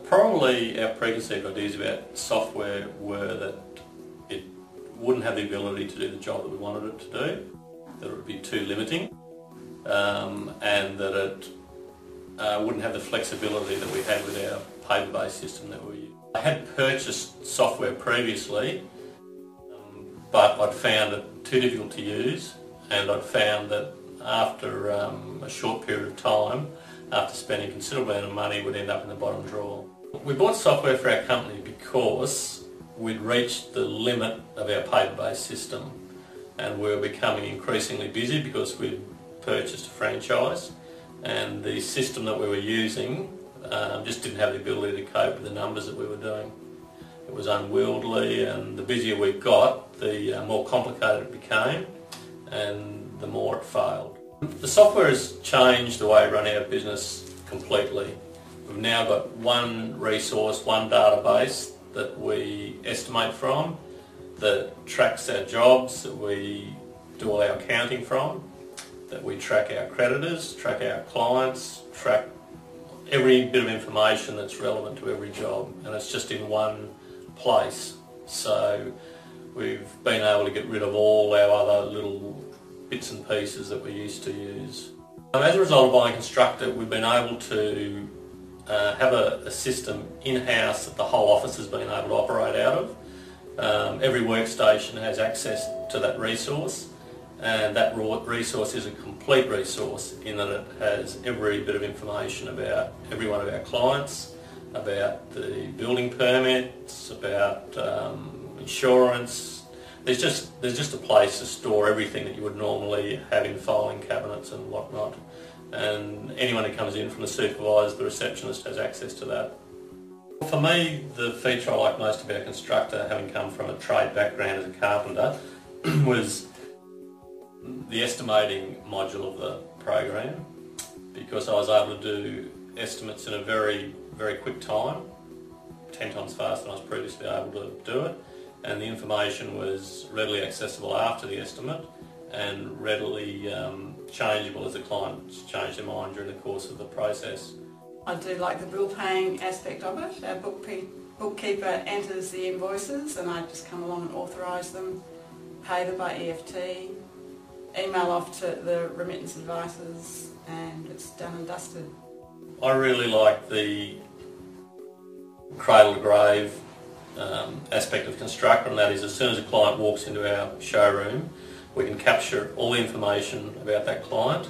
Probably our preconceived ideas about software were that it wouldn't have the ability to do the job that we wanted it to do, that it would be too limiting, and that it wouldn't have the flexibility that we had with our paper-based system that we use. I had purchased software previously, but I'd found it too difficult to use, and I'd found that after a short period of time, after spending a considerable amount of money, would end up in the bottom drawer. We bought software for our company because we'd reached the limit of our paper-based system, and we were becoming increasingly busy because we'd purchased a franchise, and the system that we were using just didn't have the ability to cope with the numbers that we were doing. It was unwieldy, and the busier we got, the more complicated it became, and the more it failed. The software has changed the way we run our business completely. We've now got one resource, one database that we estimate from, that tracks our jobs, that we do all our accounting from, that we track our creditors, track our clients, track every bit of information that's relevant to every job, and it's just in one place. So we've been able to get rid of all our other little bits and pieces that we used to use. As a result of buying Constructor, we've been able to have a system in-house that the whole office has been able to operate out of. Every workstation has access to that resource, and that resource is a complete resource in that it has every bit of information about every one of our clients, about the building permits, about insurance. There's just a place to store everything that you would normally have in filing cabinets and whatnot. And anyone who comes in from the supervisor, the receptionist, has access to that. For me, the feature I like most about Constructor, having come from a trade background as a carpenter, was the estimating module of the program, because I was able to do estimates in a very, very quick time, 10 times faster than I was previously able to do it, and the information was readily accessible after the estimate and readily changeable as the clients changed their mind during the course of the process. I do like the bill paying aspect of it. Our bookkeeper enters the invoices and I just come along and authorise them, pay them by EFT, email off to the remittance advisors, and it's done and dusted. I really like the cradle to grave aspect of Constructor, and that is, as soon as a client walks into our showroom, we can capture all the information about that client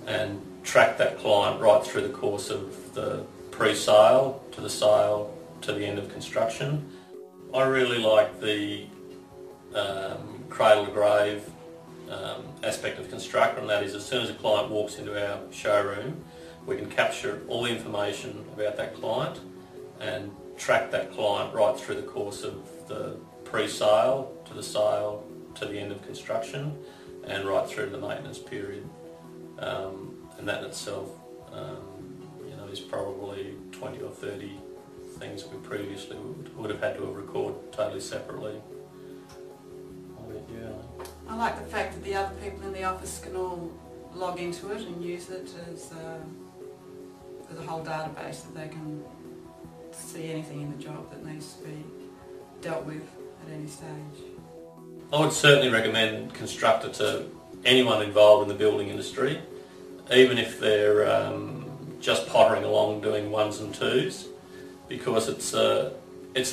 and track that client right through the course of the pre-sale to the sale to the end of construction. I really like the cradle to grave aspect of Constructor, and that is, as soon as a client walks into our showroom, we can capture all the information about that client and track that client right through the course of the pre-sale to the sale to the end of construction and right through to the maintenance period. And that in itself is probably 20 or 30 things that we previously would have had to have recorded totally separately. I like the fact that the other people in the office can all log into it and use it as a whole database, that they can see anything in the job that needs to be dealt with at any stage. I would certainly recommend Constructor to anyone involved in the building industry, even if they're just pottering along doing ones and twos, because it's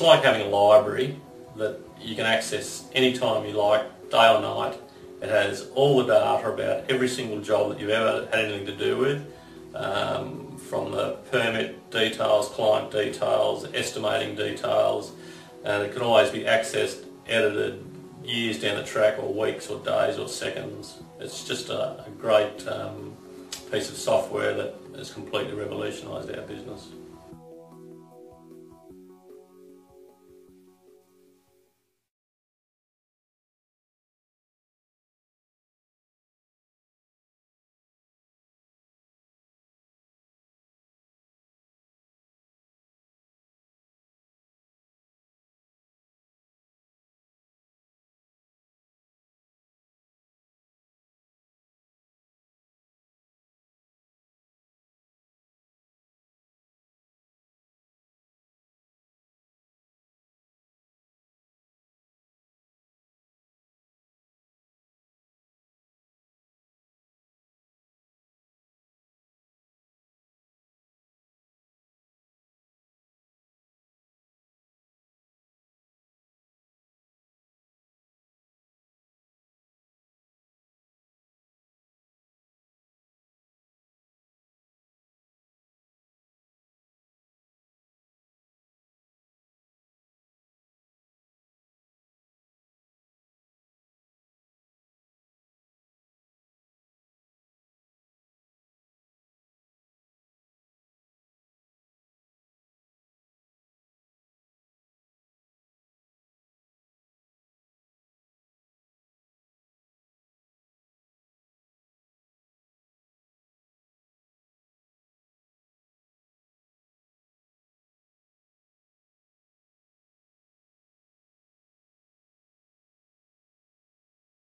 like having a library that you can access anytime you like, day or night. It has all the data about every single job that you've ever had anything to do with, from the permit details, client details, estimating details, and it can always be accessed, edited, years down the track, or weeks or days or seconds. It's just a great piece of software that has completely revolutionised our business.